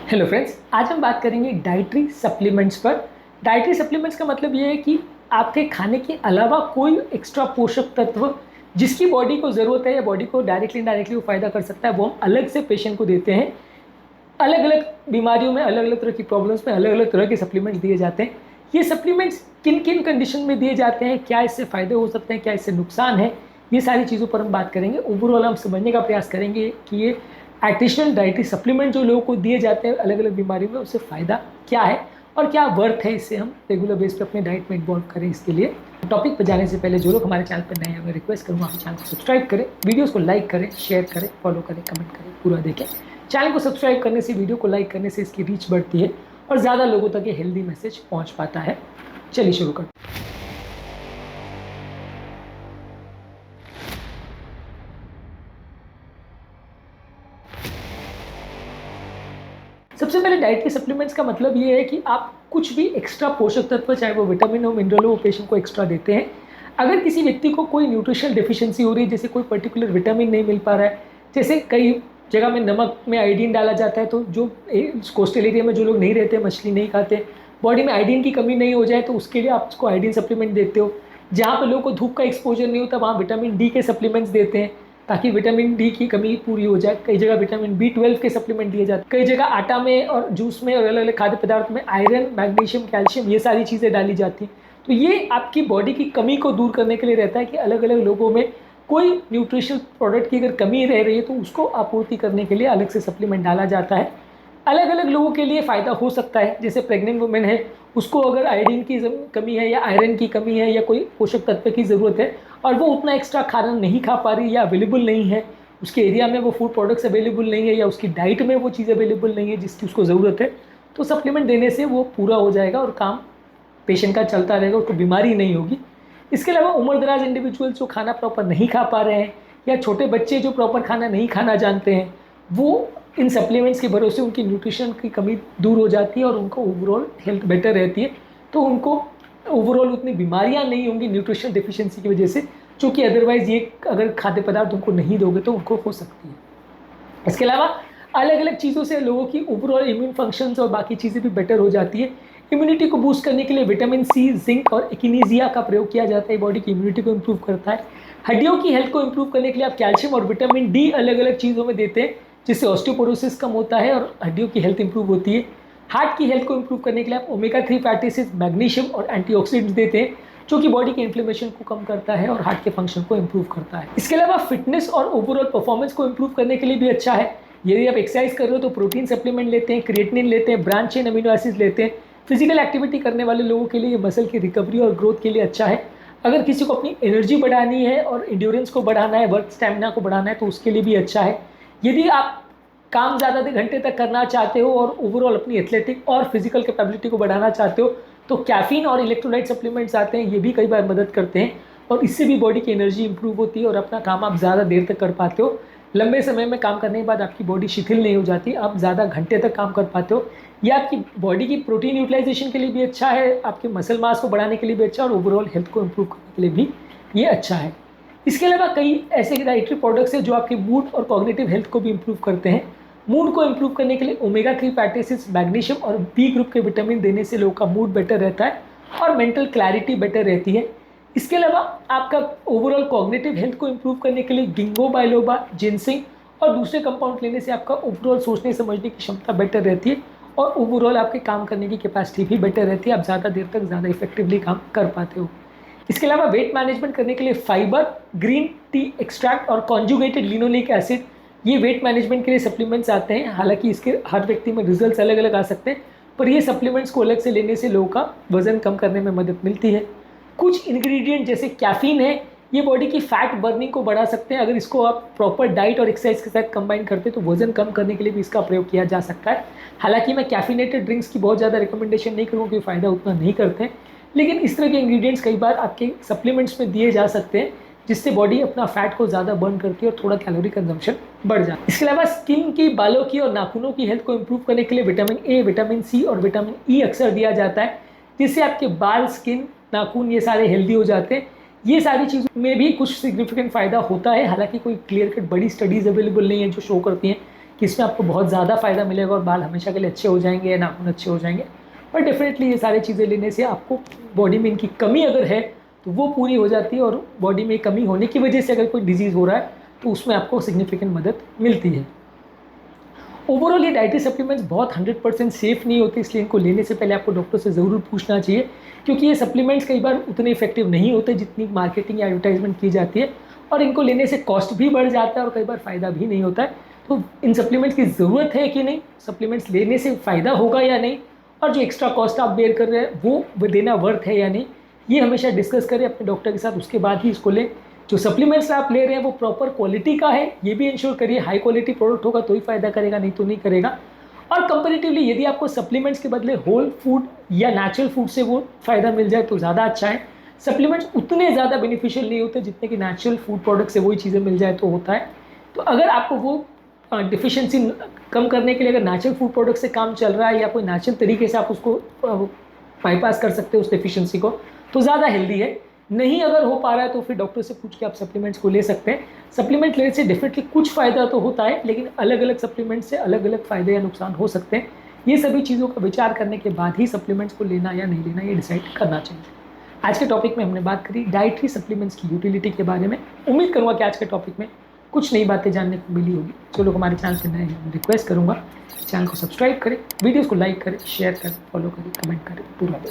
Hello friends, आज हम बात करेंगे डाइटरी सप्लीमेंट्स पर। डाइटरी सप्लीमेंट्स का मतलब ये है कि आपके खाने के अलावा कोई एक्स्ट्रा पोषक तत्व जिसकी बॉडी को ज़रूरत है या बॉडी को डायरेक्टली इनडायरेक्टली वो फ़ायदा कर सकता है, वो हम अलग से पेशेंट को देते हैं। अलग अलग बीमारियों में, अलग अलग तरह की प्रॉब्लम्स में अलग अलग तरह के सप्लीमेंट्स दिए जाते हैं। ये सप्लीमेंट्स किन किन कंडीशन में दिए जाते हैं, क्या इससे फ़ायदे हो सकते हैं, क्या इससे नुकसान है, ये सारी चीज़ों पर हम बात करेंगे। ओवरऑल हम समझने का प्रयास करेंगे कि ये एडिशनल डाइटरी सप्लीमेंट जो लोगों को दिए जाते हैं अलग अलग बीमारियों में, उससे फ़ायदा क्या है और क्या वर्थ है इससे हम रेगुलर बेस पे अपने डाइट में इन्वॉल्व करें। इसके लिए टॉपिक पर जाने से पहले जो लोग हमारे चैनल पर नए हैं, मैं रिक्वेस्ट करूँगा आप चैनल को सब्सक्राइब करें, वीडियोज़ को लाइक करें, शेयर करें, फॉलो करें, कमेंट करें, पूरा देखें। चैनल को सब्सक्राइब करने से, वीडियो को लाइक करने से इसकी रीच बढ़ती है और ज़्यादा लोगों तक ये हेल्दी मैसेज पहुंच पाता है। चलिए शुरू करते हैं। सबसे पहले डाइटरी सप्लीमेंट्स का मतलब ये है कि आप कुछ भी एक्स्ट्रा पोषक तत्व, चाहे वो विटामिन हो, मिनरल हो, वो पेशेंट को एक्स्ट्रा देते हैं। अगर किसी व्यक्ति को कोई न्यूट्रिशनल डेफिशिएंसी हो रही है, जैसे कोई पर्टिकुलर विटामिन नहीं मिल पा रहा है, जैसे कई जगह में नमक में आयोडीन डाला जाता है, तो जो कोस्टल एरिया में जो लोग नहीं रहते, मछली नहीं खाते, बॉडी में आयोडीन की कमी नहीं हो जाए, तो उसके लिए आप उसको आयोडीन सप्लीमेंट देते हो। जहाँ पर लोगों को धूप का एक्सपोजर नहीं होता, वहाँ विटामिन डी के सप्लीमेंट्स देते हैं ताकि विटामिन डी की कमी पूरी हो जाए। कई जगह विटामिन B12 के सप्लीमेंट दिए जाते हैं। कई जगह आटा में और जूस में और अलग अलग खाद्य पदार्थ में आयरन, मैग्नीशियम, कैल्शियम, ये सारी चीज़ें डाली जाती हैं। तो ये आपकी बॉडी की कमी को दूर करने के लिए रहता है कि अलग अलग लोगों में कोई न्यूट्रिशनल प्रोडक्ट की अगर कमी रह रही है तो उसको आपूर्ति करने के लिए अलग से सप्लीमेंट डाला जाता है। अलग अलग लोगों के लिए फ़ायदा हो सकता है। जैसे प्रेग्नेंट वुमेन है, उसको अगर आयोडीन की कमी है या आयरन की कमी है या कोई पोषक तत्व की ज़रूरत है और वो उतना एक्स्ट्रा खाना नहीं खा पा रही या अवेलेबल नहीं है, उसके एरिया में वो फूड प्रोडक्ट्स अवेलेबल नहीं है या उसकी डाइट में वो चीज़ अवेलेबल नहीं है जिसकी उसको ज़रूरत है, तो सप्लीमेंट देने से वो पूरा हो जाएगा और काम पेशेंट का चलता रहेगा, उसको बीमारी नहीं होगी। इसके अलावा उम्रदराज इंडिविजुअल्स जो खाना प्रॉपर नहीं खा पा रहे हैं या छोटे बच्चे जो प्रॉपर खाना नहीं खाना जानते हैं, वो इन सप्लीमेंट्स के भरोसे उनकी न्यूट्रिशन की कमी दूर हो जाती है और उनको ओवरऑल हेल्थ बेटर रहती है। तो उनको ओवरऑल उतनी बीमारियां नहीं होंगी न्यूट्रिशन डेफिशिएंसी की वजह से, जो कि अदरवाइज़ ये अगर खाद्य पदार्थ उनको नहीं दोगे तो उनको हो सकती है। इसके अलावा अलग अलग चीज़ों से लोगों की ओवरऑल इम्यून फंक्शंस और बाकी चीज़ें भी बेटर हो जाती है। इम्यूनिटी को बूस्ट करने के लिए विटामिन सी, जिंक और एकिनीजिया का प्रयोग किया जाता है। बॉडी की इम्यूनिटी को इम्प्रूव करता है। हड्डियों की हेल्थ को इम्प्रूव करने के लिए आप कैल्शियम और विटामिन डी अलग अलग चीज़ों में देते हैं, जिससे ऑस्टियोपोरोसिस कम होता है और हड्डियों की हेल्थ इंप्रूव होती है। हार्ट की हेल्थ को इंप्रूव करने के लिए आप ओमेगा 3 फैटी एसिड्स, मैग्नीशियम और एंटीऑक्सीडेंट्स देते हैं, जो कि बॉडी के इन्फ्लेमेशन को कम करता है और हार्ट के फंक्शन को इंप्रूव करता है। इसके अलावा फिटनेस और ओवरऑल परफॉर्मेंस को इंप्रूव करने के लिए भी अच्छा है। यदि आप एक्सरसाइज कर रहे हो तो प्रोटीन सप्लीमेंट लेते हैं, क्रिएटिनिन लेते हैं, ब्रांच चेन अमीनो एसिड्स लेते हैं। फिजिकल एक्टिविटी करने वाले लोगों के लिए ये मसल की रिकवरी और ग्रोथ के लिए अच्छा है। अगर किसी को अपनी एनर्जी बढ़ानी है और इंड्योरेंस को बढ़ाना है, वर्क स्टैमिना को बढ़ाना है, तो उसके लिए भी अच्छा है। यदि आप काम ज़्यादा घंटे तक करना चाहते हो और ओवरऑल अपनी एथलेटिक और फिजिकल कैपेबिलिटी को बढ़ाना चाहते हो, तो कैफीन और इलेक्ट्रोलाइट सप्लीमेंट्स आते हैं, ये भी कई बार मदद करते हैं और इससे भी बॉडी की एनर्जी इंप्रूव होती है और अपना काम आप ज़्यादा देर तक कर पाते हो। लंबे समय में काम करने के बाद आपकी बॉडी शिथिल नहीं हो जाती, आप ज़्यादा घंटे तक काम कर पाते हो। ये आपकी बॉडी की प्रोटीन यूटिलाइजेशन के लिए भी अच्छा है, आपके मसल मास को बढ़ाने के लिए भी अच्छा है और ओवरऑल हेल्थ को इम्प्रूव करने के लिए भी ये अच्छा है। इसके अलावा कई ऐसे डाइटरी प्रोडक्ट्स हैं जो आपके मूड और कॉग्निटिव हेल्थ को भी इम्प्रूव करते हैं। मूड को इम्प्रूव करने के लिए ओमेगा 3 फैटी एसिड्स, मैग्नीशियम और बी ग्रुप के विटामिन देने से लोगों का मूड बेटर रहता है और मेंटल क्लैरिटी बेटर रहती है। इसके अलावा आपका ओवरऑल कॉग्निटिव हेल्थ को इम्प्रूव करने के लिए गिंगो बाइलोबा, जिनसिंग और दूसरे कंपाउंड लेने से आपका ओवरऑल सोचने समझने की क्षमता बेटर रहती है और ओवरऑल आपके काम करने की कैपेसिटी भी बेटर रहती है। आप ज़्यादा देर तक ज़्यादा इफेक्टिवली काम कर पाते हो। इसके अलावा वेट मैनेजमेंट करने के लिए फाइबर, ग्रीन टी एक्सट्रैक्ट और कॉन्जुगेटेड लिनोलिक एसिड, ये वेट मैनेजमेंट के लिए सप्लीमेंट्स आते हैं। हालांकि इसके हर व्यक्ति में रिजल्ट्स अलग अलग आ सकते हैं, पर ये सप्लीमेंट्स को अलग से लेने से लोगों का वजन कम करने में मदद मिलती है। कुछ इंग्रेडिएंट जैसे कैफीन है, ये बॉडी की फैट बर्निंग को बढ़ा सकते हैं। अगर इसको आप प्रॉपर डाइट और एक्सरसाइज के साथ कंबाइन करते हैं तो वजन कम करने के लिए भी इसका प्रयोग किया जा सकता है। हालांकि मैं कैफिनेटेड ड्रिंक्स की बहुत ज़्यादा रिकमेंडेशन नहीं करूँगा क्योंकि फ़ायदा उतना नहीं करते हैं, लेकिन इस तरह के इंग्रेडिएंट्स कई बार आपके सप्लीमेंट्स में दिए जा सकते हैं, जिससे बॉडी अपना फैट को ज़्यादा बर्न करती है और थोड़ा कैलोरी कंजम्पशन बढ़ जाता है। इसके अलावा स्किन की, बालों की और नाखूनों की हेल्थ को इंप्रूव करने के लिए विटामिन ए, विटामिन सी और विटामिन ई अक्सर दिया जाता है, जिससे आपके बाल, स्किन, नाखून ये सारे हेल्दी हो जाते हैं। ये सारी चीज़ों में भी कुछ सिग्निफिकेंट फ़ायदा होता है। हालांकि कोई क्लियर कट बड़ी स्टडीज़ अवेलेबल नहीं है जो शो करती हैं कि इसमें आपको बहुत ज़्यादा फ़ायदा मिलेगा और बाल हमेशा के लिए अच्छे हो जाएंगे या नाखून अच्छे हो जाएंगे, पर डेफिनेटली ये सारी चीज़ें लेने से आपको बॉडी में इनकी कमी अगर है तो वो पूरी हो जाती है, और बॉडी में कमी होने की वजह से अगर कोई डिजीज़ हो रहा है तो उसमें आपको सिग्निफिकेंट मदद मिलती है। ओवरऑल ये डाइटरी सप्लीमेंट्स बहुत 100% सेफ़ नहीं होते, इसलिए इनको लेने से पहले आपको डॉक्टर से ज़रूर पूछना चाहिए, क्योंकि ये सप्लीमेंट्स कई बार उतने इफेक्टिव नहीं होते जितनी मार्केटिंग या एडवर्टाइजमेंट की जाती है, और इनको लेने से कॉस्ट भी बढ़ जाता है और कई बार फ़ायदा भी नहीं होता है। तो इन सप्लीमेंट्स की ज़रूरत है कि नहीं, सप्लीमेंट्स लेने से फ़ायदा होगा या नहीं, और जो एक्स्ट्रा कॉस्ट आप बेयर कर रहे हैं वो देना वर्थ है या नहीं, ये हमेशा डिस्कस करें अपने डॉक्टर के साथ, उसके बाद ही इसको लें। जो सप्लीमेंट्स आप ले रहे हैं वो प्रॉपर क्वालिटी का है, ये भी इंश्योर करिए। हाई क्वालिटी प्रोडक्ट होगा तो ही फ़ायदा करेगा, नहीं तो नहीं करेगा। और कंपैरेटिवली यदि आपको सप्लीमेंट्स के बदले होल फूड या नेचुरल फूड से वो फ़ायदा मिल जाए तो ज़्यादा अच्छा है। सप्लीमेंट्स उतने ज़्यादा बेनिफिशियल नहीं होते जितने कि नेचुरल फूड प्रोडक्ट से वही चीज़ें मिल जाए तो होता है। तो अगर आपको वो डिफिशियंसी कम करने के लिए अगर नेचुरल फूड प्रोडक्ट से काम चल रहा है या कोई नेचुरल तरीके से आप उसको बाईपास कर सकते हो उस डिफिशियंसी को, तो ज़्यादा हेल्दी है। नहीं अगर हो पा रहा है तो फिर डॉक्टर से पूछ के आप सप्लीमेंट्स को ले सकते हैं। सप्लीमेंट लेने से डेफिनेटली कुछ फ़ायदा तो होता है, लेकिन अलग अलग सप्लीमेंट से अलग अलग फ़ायदे या नुकसान हो सकते हैं। ये सभी चीज़ों का विचार करने के बाद ही सप्लीमेंट्स को लेना या नहीं लेना ये डिसाइड करना चाहिए। आज के टॉपिक में हमने बात करी डाइटरी सप्लीमेंट्स की यूटिलिटी के बारे में। उम्मीद करूँगा कि आज के टॉपिक में कुछ नई बातें जानने को मिली होगी। जो लोग हमारे चैनल पर नए हैं रिक्वेस्ट करूँगा चैनल को सब्सक्राइब करें, वीडियोज़ को लाइक करें, शेयर करें, फॉलो करें, कमेंट करें, पूरा दें।